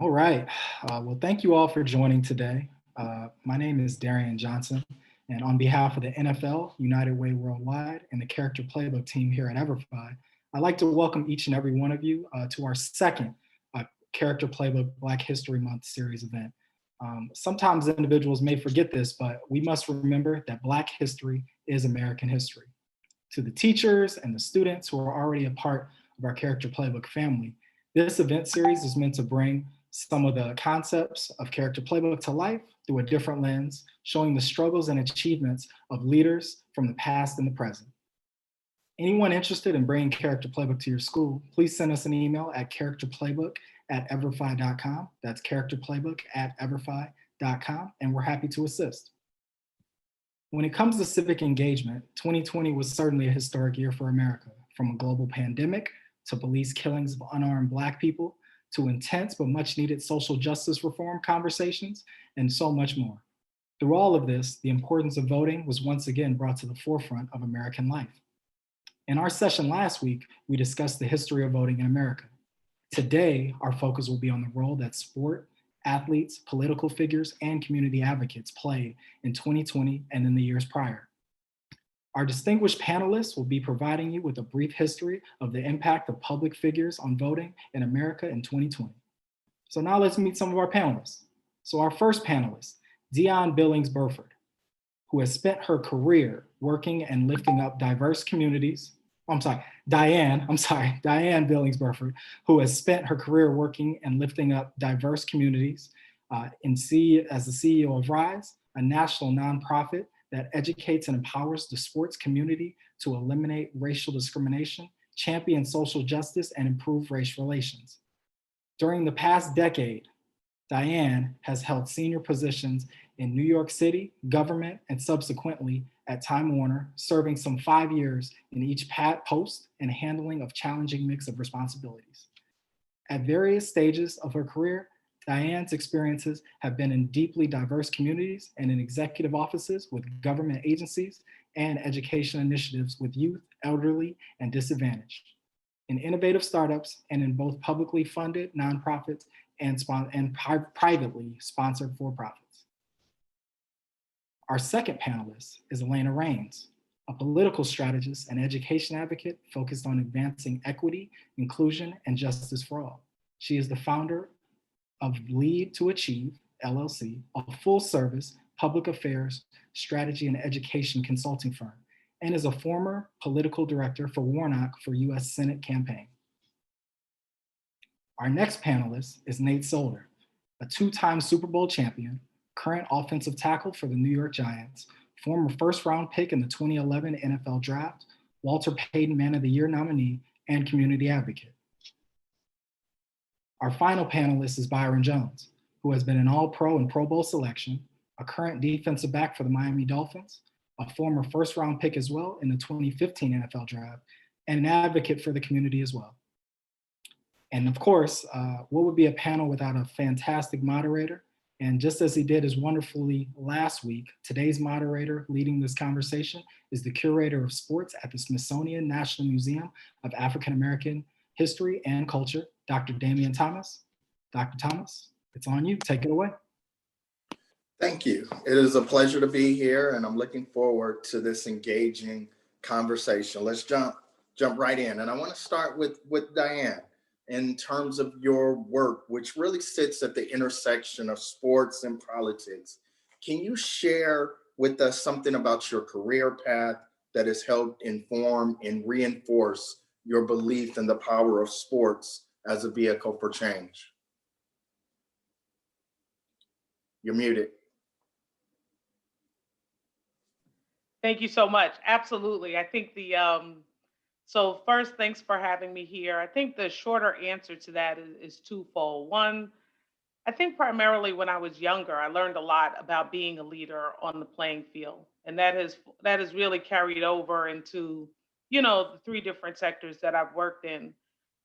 All right. Well, thank you all for joining today. My name is Darian Johnson, and on behalf of the NFL, United Way Worldwide, and the Character Playbook team here at Everfi, I'd like to welcome each and every one of you to our second Character Playbook Black History Month series event. Sometimes individuals may forget this, but we must remember that Black history is American history. To the teachers and the students who are already a part of our Character Playbook family, this event series is meant to bring some of the concepts of Character Playbook to life through a different lens, showing the struggles and achievements of leaders from the past and the present. Anyone interested in bringing Character Playbook to your school, please send us an email at characterplaybook@everfi.com. That's characterplaybook@everfi.com, and we're happy to assist. When it comes to civic engagement, 2020 was certainly a historic year for America, from a global pandemic to police killings of unarmed Black people, to intense but much needed social justice reform conversations, and so much more. Through all of this, the importance of voting was once again brought to the forefront of American life. In our session last week, we discussed the history of voting in America. Today, our focus will be on the role that sport, athletes, political figures, and community advocates played in 2020 and in the years prior. Our distinguished panelists will be providing you with a brief history of the impact of public figures on voting in America in 2020. So now let's meet some of our panelists. So our first panelist, Diahann Billings-Burford, who has spent her career working and lifting up diverse communities. Diahann Billings-Burford, who has spent her career working and lifting up diverse communities as the CEO of RISE, a national nonprofit that educates and empowers the sports community to eliminate racial discrimination, champion social justice, and improve race relations. During the past decade, Diahann has held senior positions in New York City, government, and subsequently at Time Warner, serving some 5 years in each post and handling of challenging mix of responsibilities. At various stages of her career, Diahann's experiences have been in deeply diverse communities and in executive offices with government agencies and education initiatives with youth, elderly, and disadvantaged, in innovative startups, and in both publicly funded nonprofits and privately sponsored for-profits. Our second panelist is Eleina, a political strategist and education advocate focused on advancing equity, inclusion, and justice for all. She is the founder of Lead to Achieve, LLC, a full-service public affairs, strategy, and education consulting firm, and is a former political director for Warnock for US Senate campaign. Our next panelist is Nate Solder, a two-time Super Bowl champion, current offensive tackle for the New York Giants, former first-round pick in the 2011 NFL Draft, Walter Payton Man of the Year nominee, and community advocate. Our final panelist is Byron Jones, who has been an All-Pro and Pro Bowl selection, a current defensive back for the Miami Dolphins, a former first-round pick as well in the 2015 NFL Draft, and an advocate for the community as well. And of course, what would be a panel without a fantastic moderator? And just as he did as wonderfully last week, today's moderator leading this conversation is the curator of sports at the Smithsonian National Museum of African American History and Culture, Dr. Damion Thomas. Dr. Thomas, it's on you. Take it away. Thank you. It is a pleasure to be here, and I'm looking forward to this engaging conversation. Let's jump right in. And I want to start with Diahann in terms of your work, which really sits at the intersection of sports and politics. Can you share with us something about your career path that has helped inform and reinforce your belief in the power of sports as a vehicle for change? You're muted. Thank you so much. Absolutely. I think so first, thanks for having me here. I think the shorter answer to that is twofold. One, I think primarily when I was younger, I learned a lot about being a leader on the playing field. And that has really carried over into, the three different sectors that I've worked in.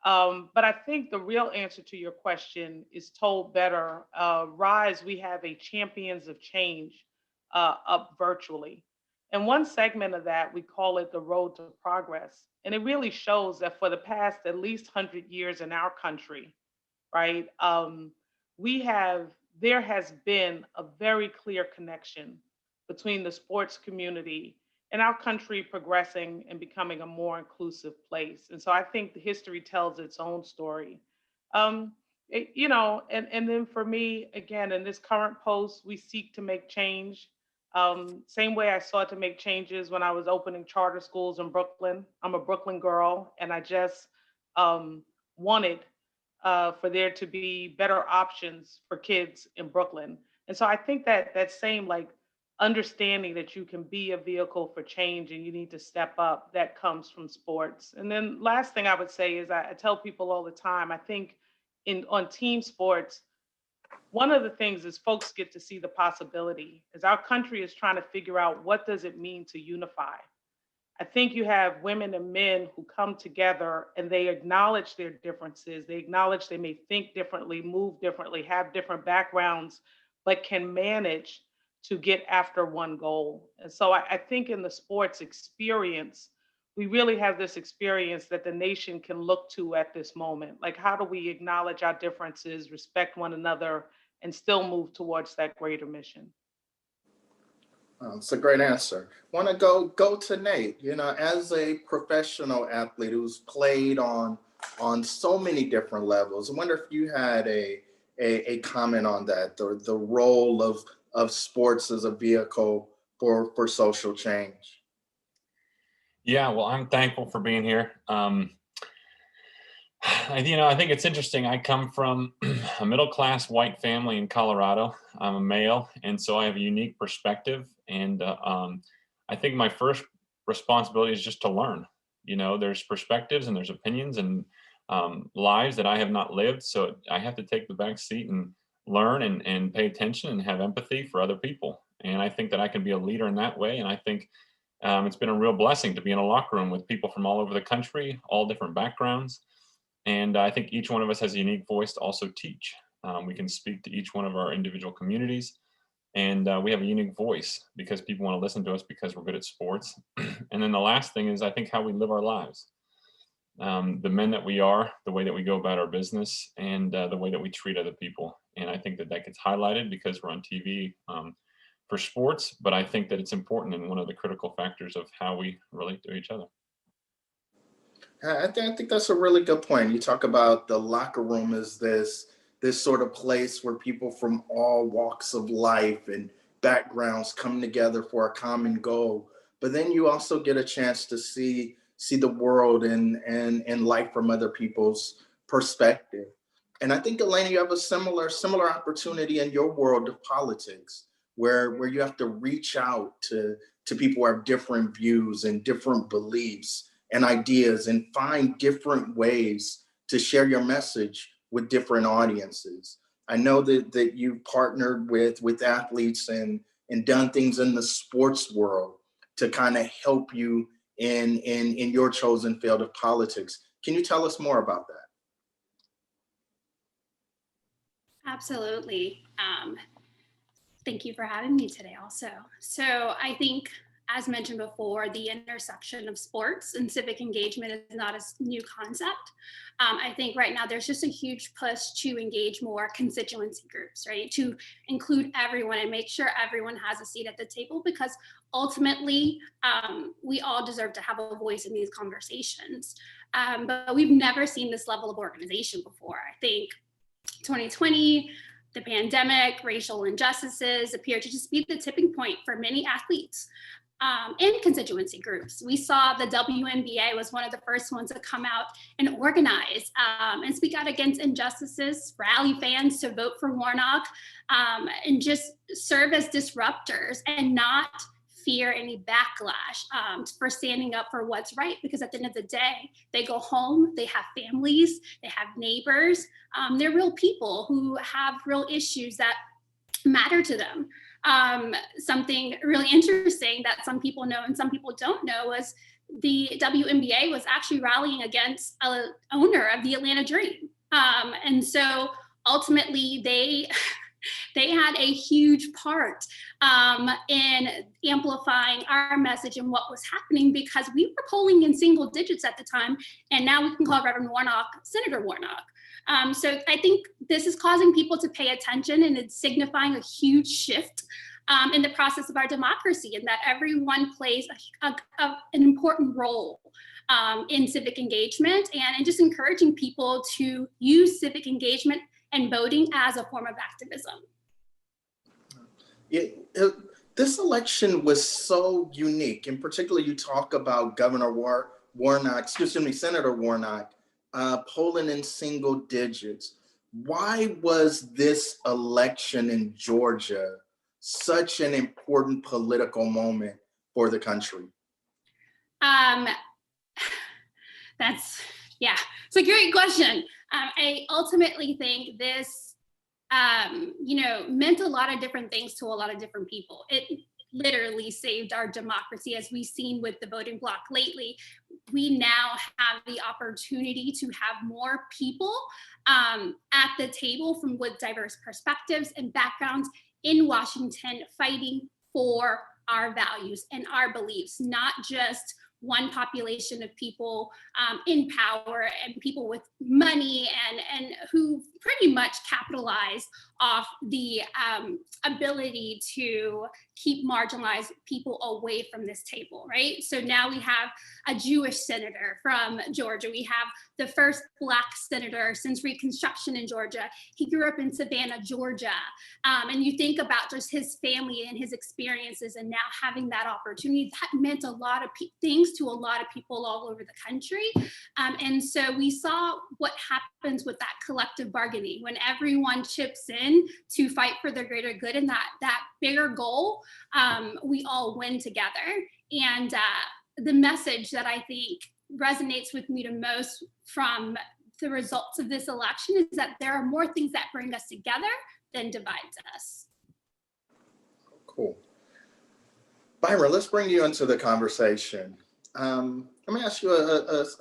But I think the real answer to your question is told better. RISE, we have a Champions of Change up virtually. And one segment of that, we call it the Road to Progress. And it really shows that for the past at least 100 years in our country, right, there has been a very clear connection between the sports community and our country progressing and becoming a more inclusive place. And so I think the history tells its own story. Um, and then for me, again, in this current post, we seek to make change. Same way I sought to make changes when I was opening charter schools in Brooklyn. I'm a Brooklyn girl, and I just wanted for there to be better options for kids in Brooklyn. And so I think that that same like understanding that you can be a vehicle for change and you need to step up, that comes from sports. And then last thing I would say is I tell people all the time, I think in on team sports, one of the things is folks get to see the possibility as our country is trying to figure out what does it mean to unify. I think you have women and men who come together and they acknowledge their differences. They acknowledge they may think differently, move differently, have different backgrounds, but can manage to get after one goal. And so I think in the sports experience, we really have this experience that the nation can look to at this moment. Like, how do we acknowledge our differences, respect one another, and still move towards that greater mission? It's a great answer. Want to go to Nate. You know, as a professional athlete who's played on so many different levels, I wonder if you had a comment on that, the role of sports as a vehicle for social change. Yeah, well, I'm thankful for being here. I think it's interesting. I come from a middle-class white family in Colorado. I'm a male, and so I have a unique perspective. And I think my first responsibility is just to learn. You know, there's perspectives and there's opinions and lives that I have not lived. So I have to take the back seat and learn and pay attention and have empathy for other people. And I think that I can be a leader in that way. And I think it's been a real blessing to be in a locker room with people from all over the country, all different backgrounds. And I think each one of us has a unique voice to also teach. We can speak to each one of our individual communities. And we have a unique voice because people want to listen to us because we're good at sports. And then the last thing is, I think, how we live our lives. The men that we are, the way that we go about our business, and the way that we treat other people. And I think that that gets highlighted because we're on TV for sports, but I think that it's important and one of the critical factors of how we relate to each other. I think that's a really good point. You talk about the locker room as this sort of place where people from all walks of life and backgrounds come together for a common goal. But then you also get a chance to see the world and life from other people's perspective. And I think, Eleina, you have a similar opportunity in your world of politics, where you have to reach out to people who have different views and different beliefs and ideas and find different ways to share your message with different audiences. I know that you've partnered with athletes and done things in the sports world to kind of help you in your chosen field of politics. Can you tell us more about that? Absolutely. Thank you for having me today also. So I think, as mentioned before, the intersection of sports and civic engagement is not a new concept. I think right now there's just a huge push to engage more constituency groups, right? To include everyone and make sure everyone has a seat at the table, because ultimately we all deserve to have a voice in these conversations. But we've never seen this level of organization before. I think 2020, the pandemic, racial injustices appear to just be the tipping point for many athletes and constituency groups. We saw the WNBA was one of the first ones to come out and organize and speak out against injustices, rally fans to vote for Warnock, and just serve as disruptors and not fear any backlash for standing up for what's right. Because at the end of the day, they go home, they have families, they have neighbors, they're real people who have real issues that matter to them. Something really interesting that some people know and some people don't know was the WNBA was actually rallying against an owner of the Atlanta Dream. And so ultimately they had a huge part in amplifying our message and what was happening, because we were polling in single digits at the time, and now we can call Reverend Warnock Senator Warnock. So I think this is causing people to pay attention, and it's signifying a huge shift in the process of our democracy, and that everyone plays an important role in civic engagement, and just encouraging people to use civic engagement and voting as a form of activism. This election was so unique. In particular, you talk about Governor Warnock, Senator Warnock, polling in single digits. Why was this election in Georgia such an important political moment for the country? It's a great question. I ultimately think this, meant a lot of different things to a lot of different people. It literally saved our democracy, as we've seen with the voting bloc lately. We now have the opportunity to have more people at the table with diverse perspectives and backgrounds in Washington, fighting for our values and our beliefs, not just one population of people in power and people with money and who pretty much capitalize off the ability to keep marginalized people away from this table, right? So now we have a Jewish senator from Georgia. We have the first Black senator since Reconstruction in Georgia. He grew up in Savannah, Georgia. And you think about just his family and his experiences, and now having that opportunity, that meant a lot of things to a lot of people all over the country. And so we saw what happens with that collective bargaining when everyone chips in to fight for the greater good and that bigger goal. We all win together. And the message that I think resonates with me the most from the results of this election is that there are more things that bring us together than divides us. Cool. Byron, let's bring you into the conversation. Let me ask you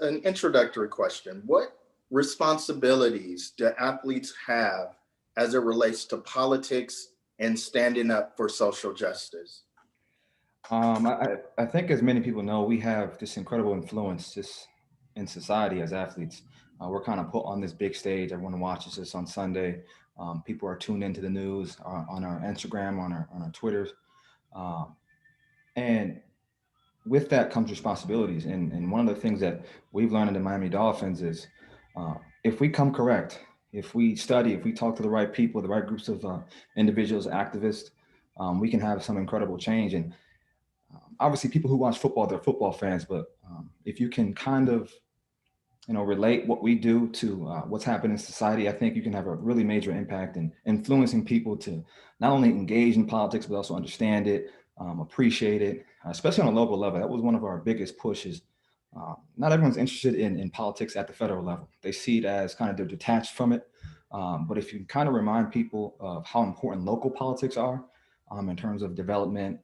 an introductory question. What responsibilities do athletes have as it relates to politics and standing up for social justice? I think, as many people know, we have this incredible influence just in society as athletes. We're kind of put on this big stage. Everyone watches us on Sunday. People are tuned into the news on our Instagram, on our Twitters. And with that comes responsibilities. And one of the things that we've learned in the Miami Dolphins is if we come correct, if we study, if we talk to the right people, the right groups of individuals, activists, we can have some incredible change. And obviously people who watch football, they're football fans, but if you can kind of, relate what we do to what's happening in society, I think you can have a really major impact in influencing people to not only engage in politics, but also understand it, appreciate it, especially on a local level. That was one of our biggest pushes. Not everyone's interested in politics at the federal level. They see it as kind of they're detached from it. But if you kind of remind people of how important local politics are in terms of development,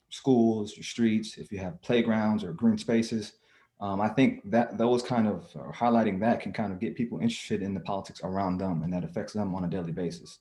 schools, your streets, if you have playgrounds or green spaces, I think that those kind of highlighting that can kind of get people interested in the politics around them, and that affects them on a daily basis.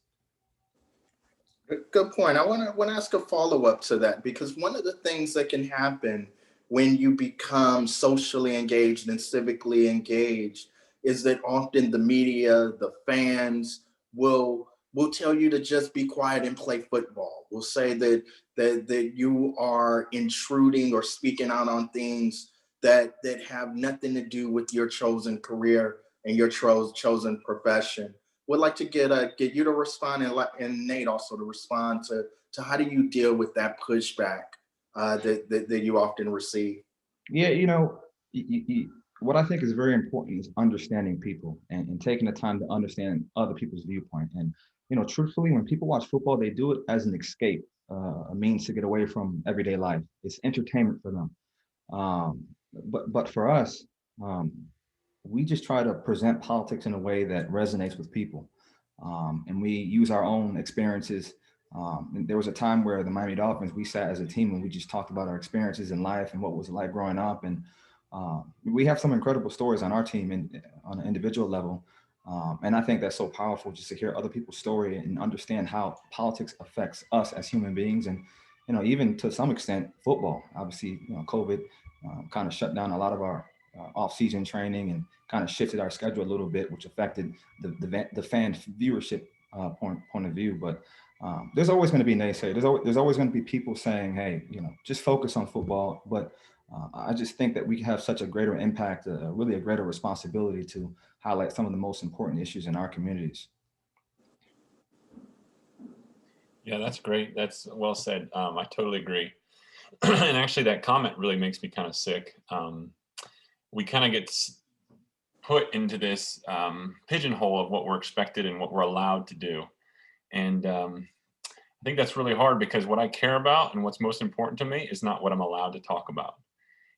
Good point. I want to ask a follow-up to that, because one of the things that can happen when you become socially engaged and civically engaged is that often the media, the fans will tell you to just be quiet and play football. Will say that you are intruding or speaking out on things that have nothing to do with your chosen career and your chosen profession. Would like to get you to respond, and Nate also to respond to how do you deal with that pushback that you often receive? Yeah, what I think is very important is understanding people and taking the time to understand other people's viewpoint. And truthfully, when people watch football, they do it as an escape, a means to get away from everyday life. It's entertainment for them. But for us, we just try to present politics in a way that resonates with people. And we use our own experiences. And there was a time where the Miami Dolphins, we sat as a team and we just talked about our experiences in life and what it was like growing up. And we have some incredible stories on our team and on an individual level. And I think that's so powerful, just to hear other people's story and understand how politics affects us as human beings. And, even to some extent, football. Obviously, COVID kind of shut down a lot of our off-season training and kind of shifted our schedule a little bit, which affected the fan viewership point of view. But there's always going to be naysayers. There's always going to be people saying, hey, just focus on football. But I just think that we have such a greater impact, really a greater responsibility to highlight some of the most important issues in our communities. Yeah, that's great. That's well said. I totally agree. And actually that comment really makes me kind of sick. We kind of get put into this pigeonhole of what we're expected and what we're allowed to do. And I think that's really hard, because what I care about and what's most important to me is not what I'm allowed to talk about.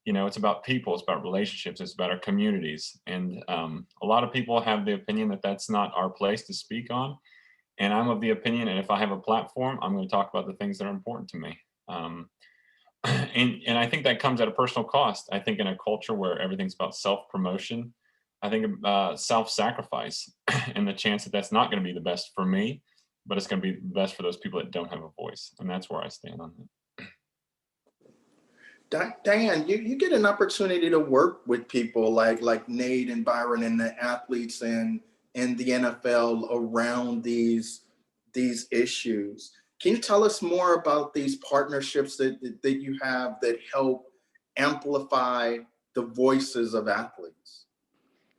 It's about people, it's about relationships, it's about our communities. And a lot of people have the opinion that that's not our place to speak on. And I'm of the opinion that if I have a platform, I'm going to talk about the things that are important to me. And I think that comes at a personal cost. I think in a culture where everything's about self-promotion, I think self-sacrifice and the chance that that's not going to be the best for me, but it's going to be the best for those people that don't have a voice. And that's where I stand on that. Diahann, you get an opportunity to work with people like Nate and Byron and the athletes in the NFL around these issues. Can you tell us more about these partnerships that you have that help amplify the voices of athletes?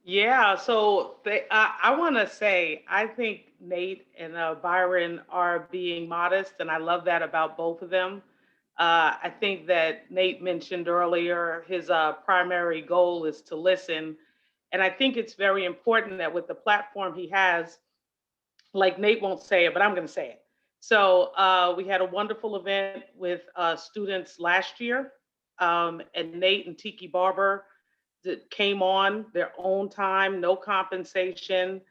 Yeah, so I want to say, I think Nate and Byron are being modest, and I love that about both of them. I think that Nate mentioned earlier his primary goal is to listen. And I think it's very important that with the platform he has, like Nate won't say it, but I'm going to say it. So we had a wonderful event with students last year, and Nate and Tiki Barber that came on their own time, no compensation.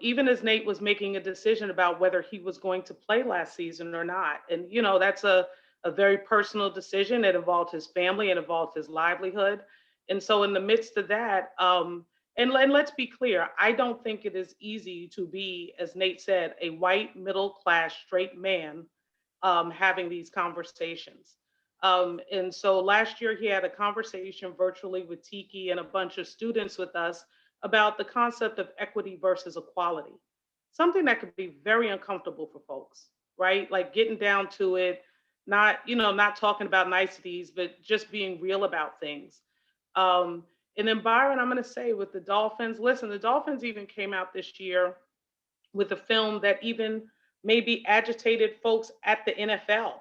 Even as Nate was making a decision about whether he was going to play last season or not. And, that's a very personal decision. It involved his family, it involved his livelihood. And so in the midst of that, and let's be clear, I don't think it is easy to be, as Nate said, a white, middle-class, straight man having these conversations. And so last year he had a conversation virtually with Tiki and a bunch of students with us about the concept of equity versus equality, something that could be very uncomfortable for folks, right? Like getting down to it, not talking about niceties, but just being real about things. And then Byron, I'm going to say with the Dolphins, listen, the Dolphins even came out this year with a film that even maybe agitated folks at the NFL.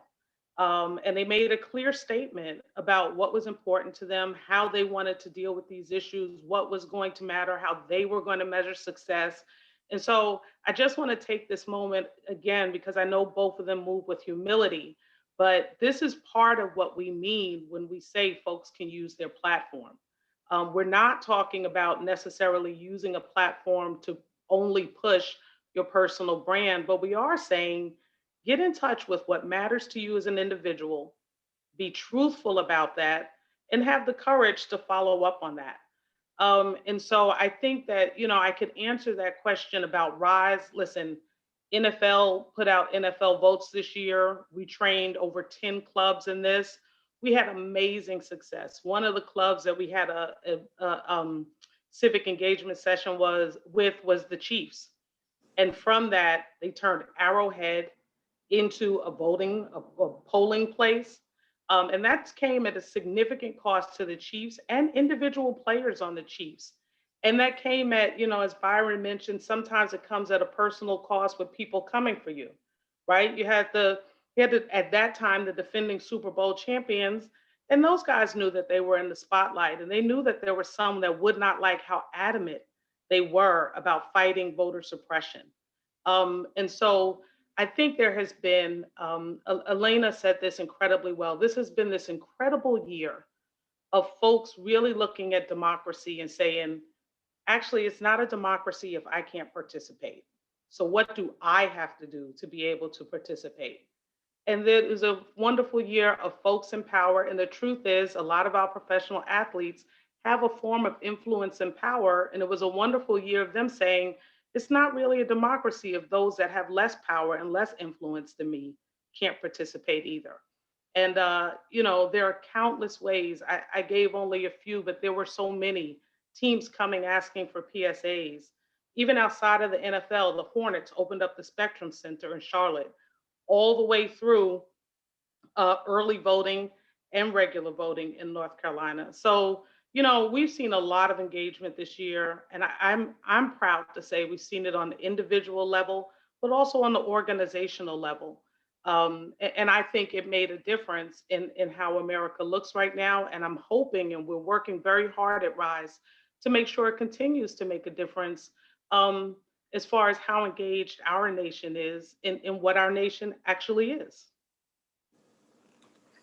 And they made a clear statement about what was important to them, how they wanted to deal with these issues, what was going to matter, how they were going to measure success. And so I just want to take this moment again, because I know both of them move with humility, but this is part of what we mean when we say folks can use their platform. We're not talking about necessarily using a platform to only push your personal brand, but we are saying, get in touch with what matters to you as an individual, be truthful about that, and have the courage to follow up on that. And so I think that, I could answer that question about Rise. Listen, NFL put out NFL votes this year. We trained over 10 clubs in this. We had amazing success. One of the clubs that we had a civic engagement session was the Chiefs. And from that, they turned Arrowhead into a polling place. And that came at a significant cost to the Chiefs and individual players on the Chiefs. And that came at, as Byron mentioned, sometimes it comes at a personal cost with people coming for you, right? You had at that time, the defending Super Bowl champions, and those guys knew that they were in the spotlight, and they knew that there were some that would not like how adamant they were about fighting voter suppression. And so I think there has been, Eleina said this incredibly well, this has been this incredible year of folks really looking at democracy and saying, actually, it's not a democracy if I can't participate. So what do I have to do to be able to participate? And there is a wonderful year of folks in power. And the truth is, a lot of our professional athletes have a form of influence and power. And it was a wonderful year of them saying, it's not really a democracy if those that have less power and less influence than me can't participate either. And, there are countless ways. I gave only a few, but there were so many teams coming asking for PSAs. Even outside of the NFL, the Hornets opened up the Spectrum Center in Charlotte, all the way through early voting and regular voting in North Carolina. So, we've seen a lot of engagement this year, and I'm proud to say we've seen it on the individual level, but also on the organizational level. And I think it made a difference in how America looks right now. And I'm hoping, and we're working very hard at Rise to make sure it continues to make a difference, as far as how engaged our nation is in what our nation actually is.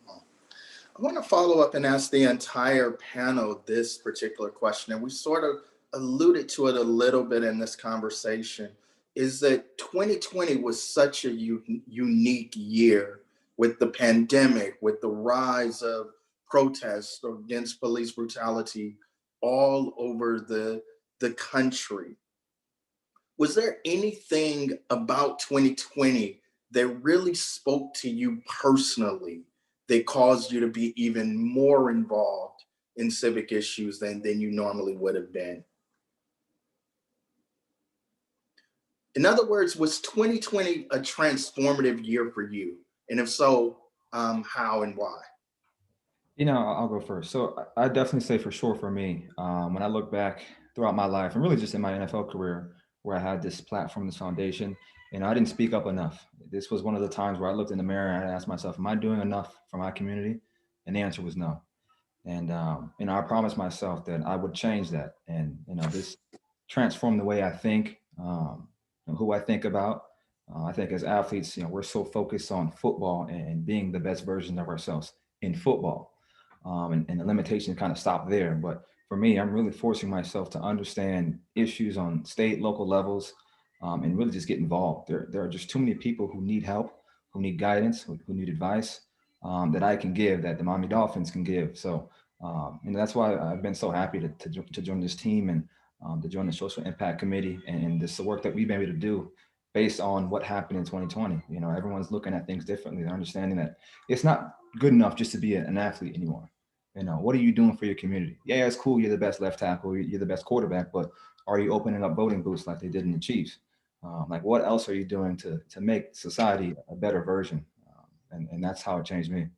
I want to follow up and ask the entire panel this particular question, and we sort of alluded to it a little bit in this conversation, is that 2020 was such a unique year with the pandemic, with the rise of protests against police brutality all over the country. Was there anything about 2020 that really spoke to you personally that caused you to be even more involved in civic issues than you normally would have been? In other words, was 2020 a transformative year for you? And if so, how and why? I'll go first. So I definitely say for sure for me, when I look back throughout my life and really just in my NFL career, where I had this platform, this foundation, and I didn't speak up enough. This was one of the times where I looked in the mirror and I asked myself, am I doing enough for my community? And the answer was no. And, I promised myself that I would change that. And, this transformed the way I think, who I think about. I think as athletes, we're so focused on football and being the best version of ourselves in football. And the limitations kind of stop there. But for me, I'm really forcing myself to understand issues on state, local levels, and really just get involved. There are just too many people who need help, who need guidance, who need advice that I can give, that the Miami Dolphins can give. So, that's why I've been so happy to join this team and to join the Social Impact Committee and this the work that we've been able to do based on what happened in 2020. Everyone's looking at things differently. They're understanding that it's not good enough just to be an athlete anymore. What are you doing for your community? Yeah, it's cool. You're the best left tackle. You're the best quarterback, but are you opening up voting booths like they did in the Chiefs? Like what else are you doing to make society a better version? And that's how it changed me.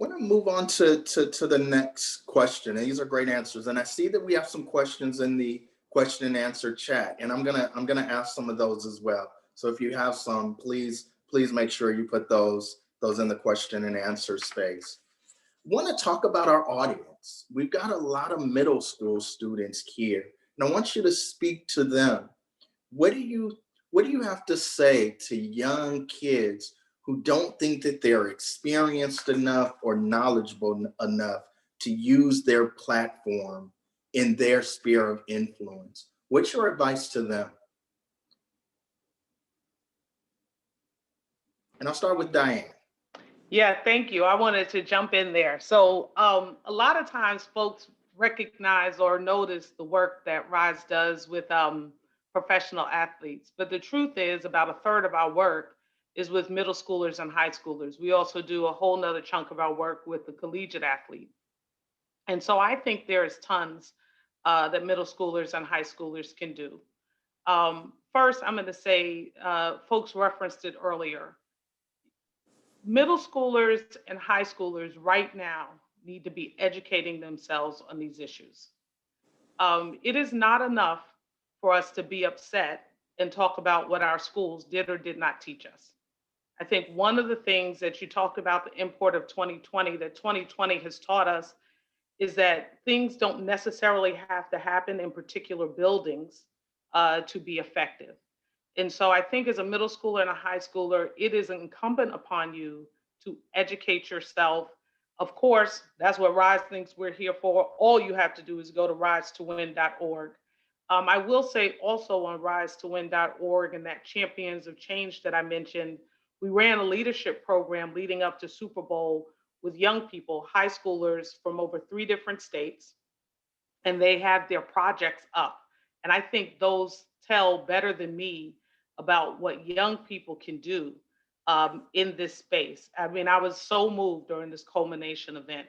I want to move on to the next question. And these are great answers. And I see that we have some questions in the question and answer chat. And I'm gonna ask some of those as well. So if you have some, please make sure you put those in the question and answer space. I want to talk about our audience. We've got a lot of middle school students here, and I want you to speak to them. What do you have to say to young kids who don't think that they're experienced enough or knowledgeable enough to use their platform in their sphere of influence? What's your advice to them? And I'll start with Diahann. Yeah, thank you. I wanted to jump in there. So a lot of times folks recognize or notice the work that Rise does with professional athletes. But the truth is about a third of our work is with middle schoolers and high schoolers. We also do a whole nother chunk of our work with the collegiate athlete. And so I think there is tons that middle schoolers and high schoolers can do. First, I'm going to say, folks referenced it earlier. Middle schoolers and high schoolers right now need to be educating themselves on these issues. It is not enough for us to be upset and talk about what our schools did or did not teach us. I think one of the things that you talked about, the import of 2020, that 2020 has taught us is that things don't necessarily have to happen in particular buildings to be effective. And so I think as a middle schooler and a high schooler, it is incumbent upon you to educate yourself. Of course, that's what Rise thinks we're here for. All you have to do is go to risetowin.org. I will say also on risetowin.org and that Champions of Change that I mentioned, we ran a leadership program leading up to Super Bowl with young people, high schoolers from over 3 different states, and they have their projects up. And I think those tell better than me about what young people can do in this space. I mean, I was so moved during this culmination event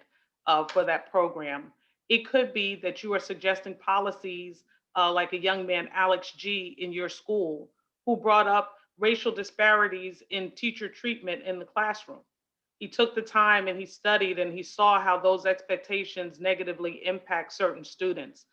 for that program. It could be that you are suggesting policies like a young man, Alex G, in your school, who brought up racial disparities in teacher treatment in the classroom. He took the time and he studied and he saw how those expectations negatively impact certain students.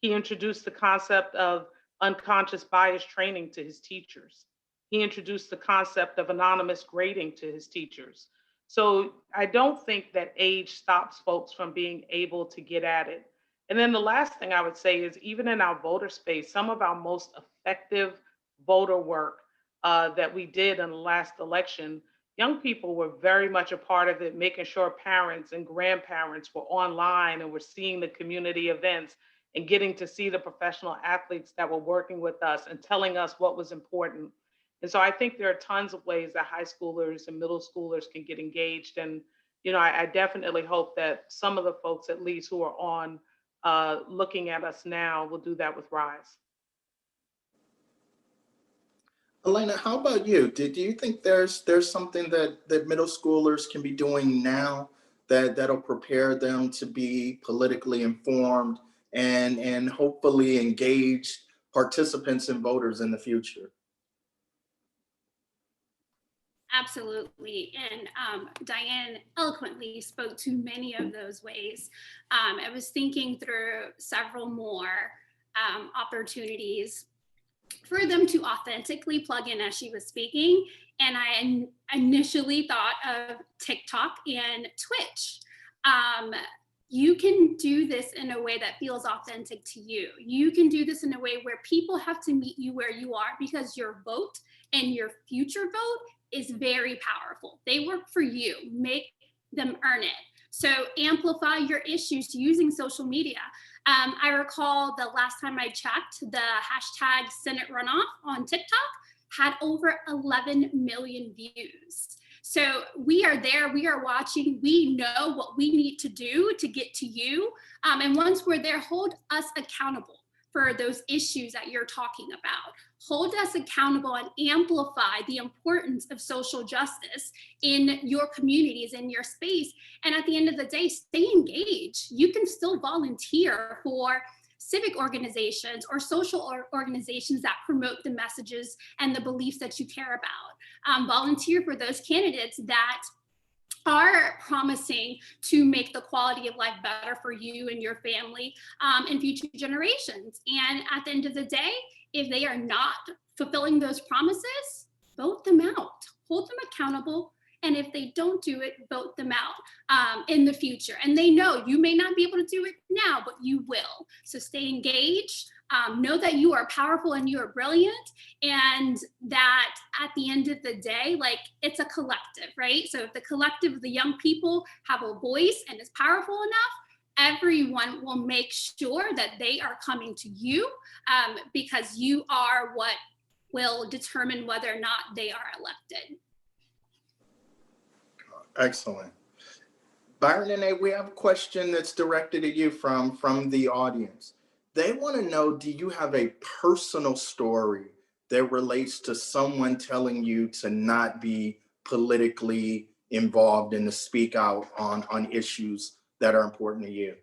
He introduced the concept of unconscious bias training to his teachers. He introduced the concept of anonymous grading to his teachers. So I don't think that age stops folks from being able to get at it. And then the last thing I would say is even in our voter space, some of our most effective voter work that we did in the last election, young people were very much a part of it, making sure parents and grandparents were online and were seeing the community events and getting to see the professional athletes that were working with us and telling us what was important. And so I think there are tons of ways that high schoolers and middle schoolers can get engaged. And, you know, I definitely hope that some of the folks, at least who are on looking at us now, will do that with Rise. Eleina, how about you? Do you think there's something that middle schoolers can be doing now that'll prepare them to be politically informed and hopefully engaged participants and voters in the future? Absolutely. And Diahann eloquently spoke to many of those ways. I was thinking through several more opportunities for them to authentically plug in as she was speaking. And I initially thought of TikTok and Twitch. You can do this in a way that feels authentic to you. You can do this in a way where people have to meet you where you are, because your vote and your future vote is very powerful. They work for you. Make them earn it. So amplify your issues using social media. I recall the last time I checked, the hashtag Senate runoff on TikTok had over 11 million views. So we are there, we are watching, we know what we need to do to get to you. And once we're there, hold us accountable for those issues that you're talking about. Hold us accountable and amplify the importance of social justice in your communities, in your space. And at the end of the day, stay engaged. You can still volunteer for civic organizations or social organizations that promote the messages and the beliefs that you care about. Volunteer for those candidates that are promising to make the quality of life better for you and your family and future generations. And at the end of the day, if they are not fulfilling those promises, vote them out, hold them accountable. And if they don't do it, vote them out in the future. And they know you may not be able to do it now, but you will. So stay engaged. Know that you are powerful and you are brilliant, and that at the end of the day, like, it's a collective, right? So if the collective of the young people have a voice and is powerful enough, everyone will make sure that they are coming to you because you are what will determine whether or not they are elected. Excellent. Byron and A, we have a question that's directed at you from the audience. They want to know, do you have a personal story that relates to someone telling you to not be politically involved and to speak out on issues that are important to you?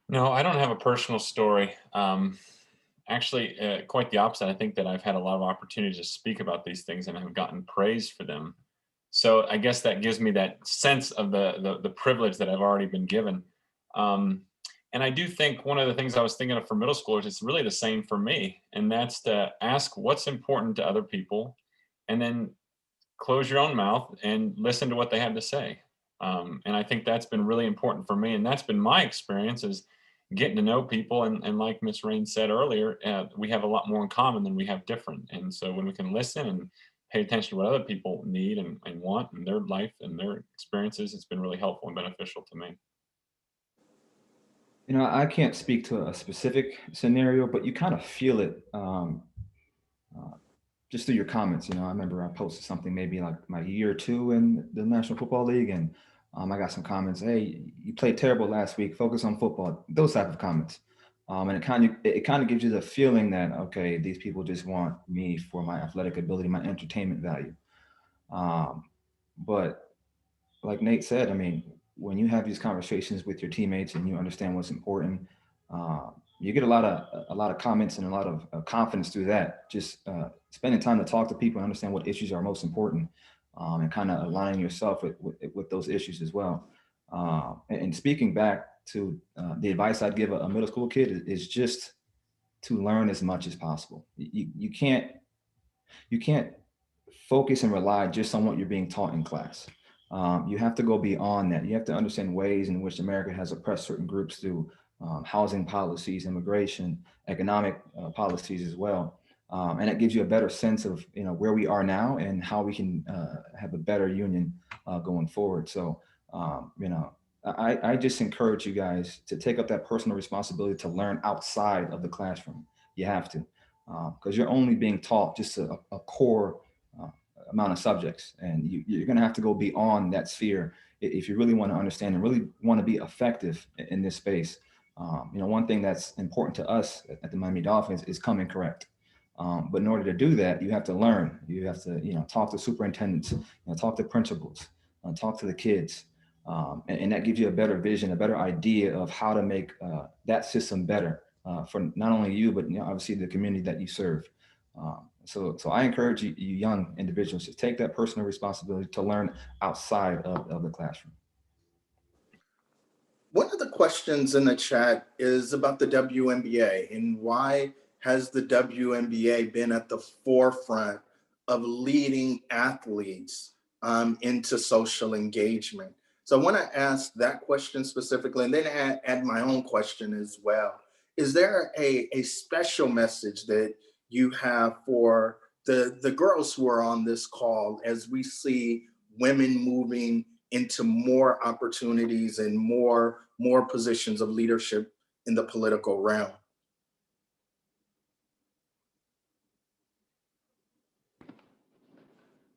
No, I don't have a personal story. Actually, quite the opposite. I think that I've had a lot of opportunities to speak about these things and have gotten praise for them. So I guess that gives me that sense of the privilege that I've already been given. And I do think one of the things I was thinking of for middle schoolers is really the same for me. And that's to ask what's important to other people and then close your own mouth and listen to what they have to say. And I think that's been really important for me. And that's been my experience, is getting to know people. And like Ms. Rain said earlier, we have a lot more in common than we have different. And so when we can listen and pay attention to what other people need and want in their life and their experiences, it's been really helpful and beneficial to me. You know, I can't speak to a specific scenario, but you kind of feel it just through your comments. You know, I remember I posted something maybe like my year or two in the National Football League, and I got some comments. Hey, you played terrible last week. Focus on football. Those type of comments. And it kind of gives you the feeling that, okay, these people just want me for my athletic ability, my entertainment value. But like Nate said, I mean, when you have these conversations with your teammates and you understand what's important, you get a lot of comments and a lot of confidence through that. Just spending time to talk to people and understand what issues are most important, and kind of aligning yourself with those issues as well. And speaking back to the advice I'd give a middle school kid is just to learn as much as possible. You can't focus and rely just on what you're being taught in class. You have to go beyond that. You have to understand ways in which America has oppressed certain groups through housing policies, immigration, economic policies as well. And it gives you a better sense of where we are now and how we can have a better union going forward. So I just encourage you guys to take up that personal responsibility to learn outside of the classroom. You have to, because you're only being taught just a core amount of subjects, and you're going to have to go beyond that sphere if you really want to understand and really want to be effective in this space. One thing that's important to us at the Miami Dolphins is coming correct. But in order to do that, you have to learn. You have to, talk to superintendents, talk to principals, talk to the kids, and that gives you a better vision, a better idea of how to make that system better for not only you, but obviously the community that you serve. So I encourage you young individuals to take that personal responsibility to learn outside of the classroom. One of the questions in the chat is about the WNBA and why has the WNBA been at the forefront of leading athletes into social engagement? So I want to ask that question specifically and then add my own question as well. Is there a special message that you have for the girls who are on this call as we see women moving into more opportunities and more positions of leadership in the political realm?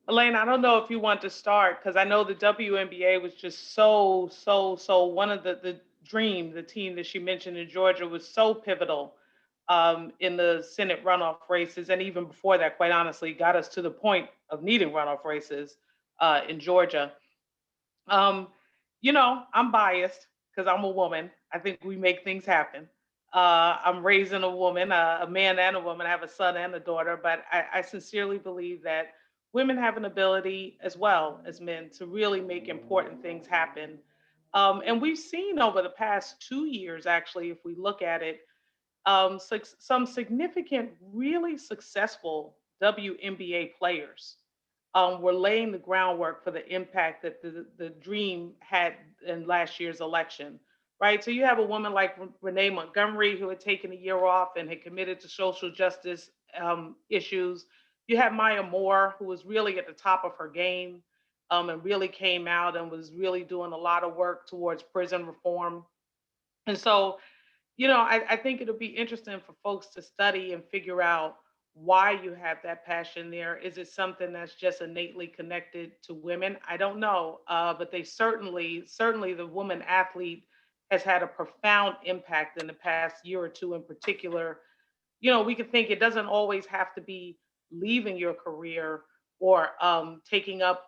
Eleina, I don't know if you want to start, because I know the WNBA was just so one of the dream, the team that she mentioned in Georgia was so pivotal in the Senate runoff races. And even before that, quite honestly, got us to the point of needing runoff races in Georgia. I'm biased because I'm a woman. I think we make things happen. I'm raising a woman, a man and a woman. I have a son and a daughter, but I sincerely believe that women have an ability as well as men to really make important things happen. And we've seen over the past 2 years, actually, if we look at it, some significant, really successful WNBA players were laying the groundwork for the impact that the Dream had in last year's election, right? So you have a woman like Renee Montgomery, who had taken a year off and had committed to social justice issues. You have Maya Moore, who was really at the top of her game and really came out and was really doing a lot of work towards prison reform. And so I think it'll be interesting for folks to study and figure out why you have that passion there. Is it something that's just innately connected to women? I don't know, but they certainly the woman athlete has had a profound impact in the past year or two in particular. We can think it doesn't always have to be leaving your career or taking up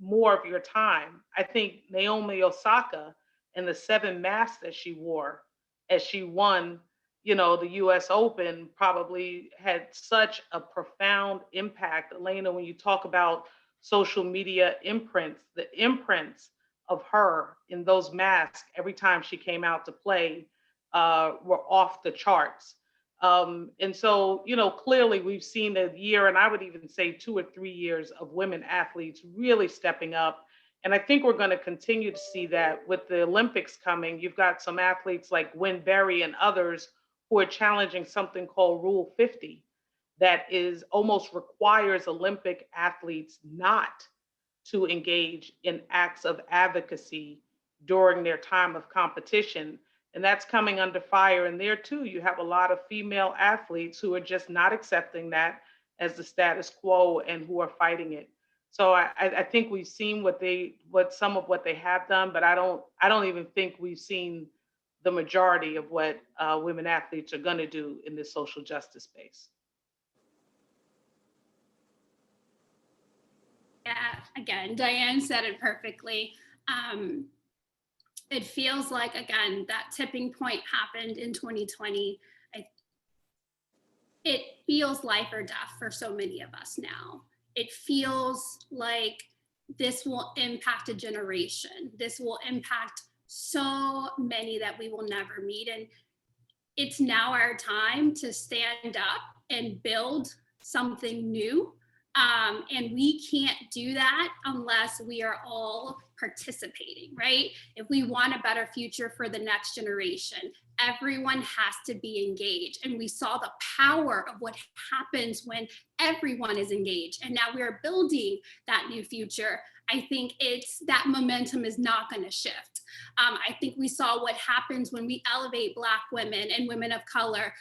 more of your time. I think Naomi Osaka and the 7 masks that she wore as she won, the US Open probably had such a profound impact. Eleina, when you talk about social media imprints, the imprints of her in those masks every time she came out to play were off the charts. And so, clearly we've seen a year, and I would even say 2 or 3 years of women athletes really stepping up. And I think we're going to continue to see that with the Olympics coming. You've got some athletes like Gwen Berry and others who are challenging something called Rule 50 that is almost requires Olympic athletes not to engage in acts of advocacy during their time of competition. And that's coming under fire. And there too, you have a lot of female athletes who are just not accepting that as the status quo and who are fighting it. So I think we've seen what some of what they have done, but I don't even think we've seen the majority of what women athletes are going to do in this social justice space. Yeah, again, Diahann said it perfectly. It feels like, again, that tipping point happened in 2020. It feels life or death for so many of us now. It feels like this will impact a generation. This will impact so many that we will never meet. And it's now our time to stand up and build something new. And we can't do that unless we are all participating, right? If we want a better future for the next generation, everyone has to be engaged. And we saw the power of what happens when everyone is engaged. And now we're building that new future. I think it's that momentum is not going to shift. I think we saw what happens when we elevate Black women and women of color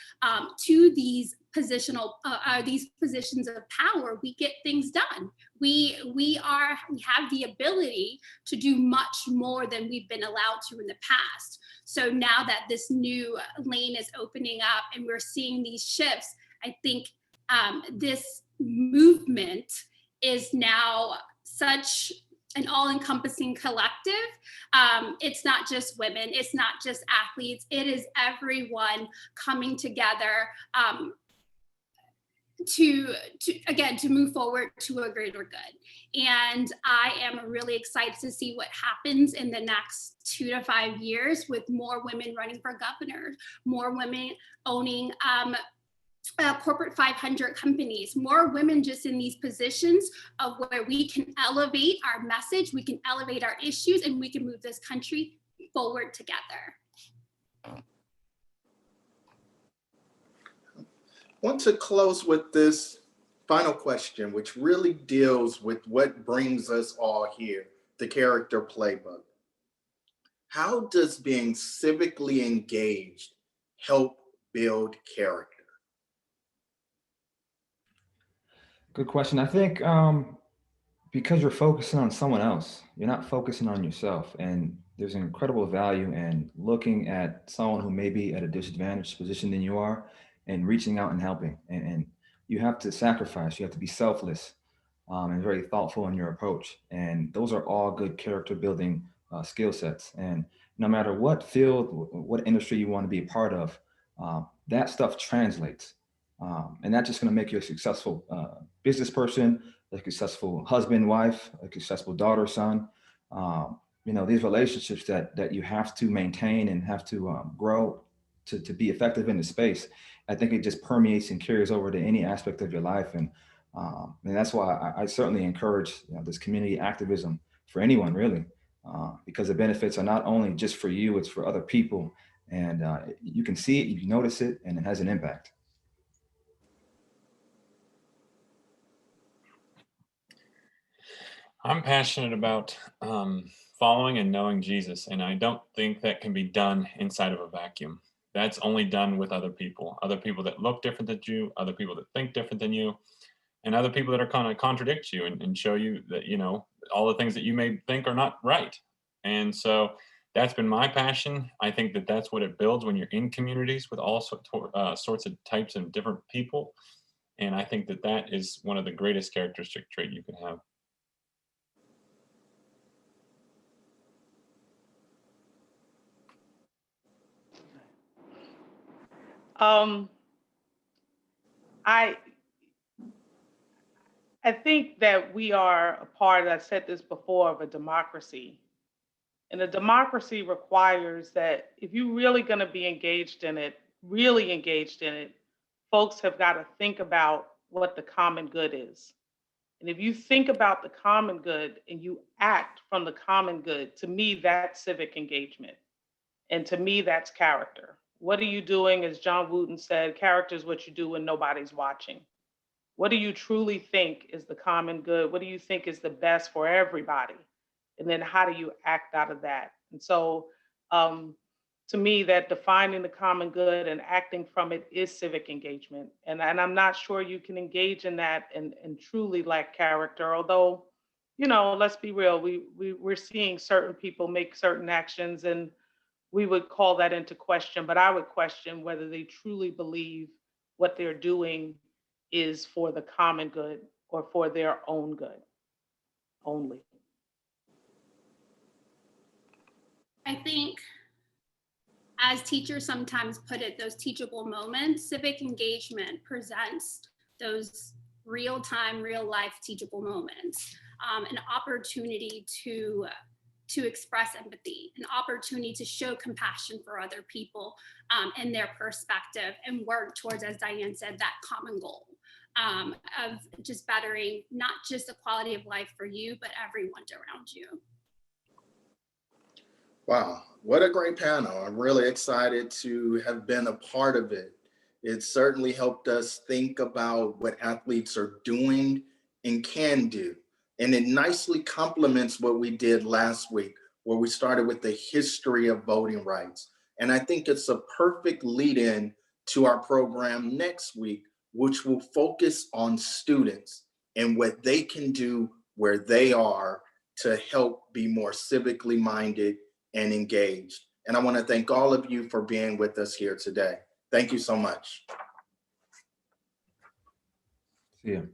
to these positions of power. We get things done. We have the ability to do much more than we've been allowed to in the past. So now that this new lane is opening up and we're seeing these shifts, I think this movement is now such an all-encompassing collective. It's not just women, it's not just athletes, it is everyone coming together to move forward to a greater good. And I am really excited to see what happens in the next 2 to 5 years with more women running for governor, more women owning corporate 500 companies, more women just in these positions of where we can elevate our message, we can elevate our issues, and we can move this country forward together. I want to close with this final question, which really deals with what brings us all here, the Character Playbook. How does being civically engaged help build character? Good question. I think because you're focusing on someone else, you're not focusing on yourself. And there's an incredible value in looking at someone who may be at a disadvantaged position than you are and reaching out and helping. And you have to sacrifice, you have to be selfless and very thoughtful in your approach. And those are all good character building skill sets. And no matter what field, what industry you want to be a part of, that stuff translates. And that's just going to make you a successful business person, a successful husband, wife, a successful daughter, son. These relationships that you have to maintain and have to grow to be effective in the space. I think it just permeates and carries over to any aspect of your life. And that's why I certainly encourage this community activism for anyone, really, because the benefits are not only just for you, it's for other people. And you can see it, you can notice it, and it has an impact. I'm passionate about following and knowing Jesus, and I don't think that can be done inside of a vacuum. That's only done with other people that look different than you, other people that think different than you, and other people that are kind of contradict you and show you that, all the things that you may think are not right. And so that's been my passion. I think that that's what it builds when you're in communities with all sorts of types of different people. And I think that that is one of the greatest characteristic trait you can have. I think that we are a part, I said this before, of a democracy. And a democracy requires that if you're really going to be engaged in it, folks have got to think about what the common good is. And if you think about the common good and you act from the common good, to me, that's civic engagement. And to me, that's character. What are you doing? As John Wooten said, character is what you do when nobody's watching. What do you truly think is the common good? What do you think is the best for everybody? And then how do you act out of that? And so to me, that defining the common good and acting from it is civic engagement. And I'm not sure you can engage in that and truly lack character, although you know, let's be real, we're seeing certain people make certain actions, and we would call that into question, but I would question whether they truly believe what they're doing is for the common good or for their own good only. I think, as teachers sometimes put it, those teachable moments, civic engagement presents those real-time, real-life teachable moments, an opportunity to express empathy, an opportunity to show compassion for other people and their perspective, and work towards, as Diahann said, that common goal of just bettering not just the quality of life for you, but everyone around you. Wow, what a great panel. I'm really excited to have been a part of it. It certainly helped us think about what athletes are doing and can do. And it nicely complements what we did last week, where we started with the history of voting rights. And I think it's a perfect lead-in to our program next week, which will focus on students and what they can do where they are to help be more civically minded and engaged. And I want to thank all of you for being with us here today. Thank you so much. See you.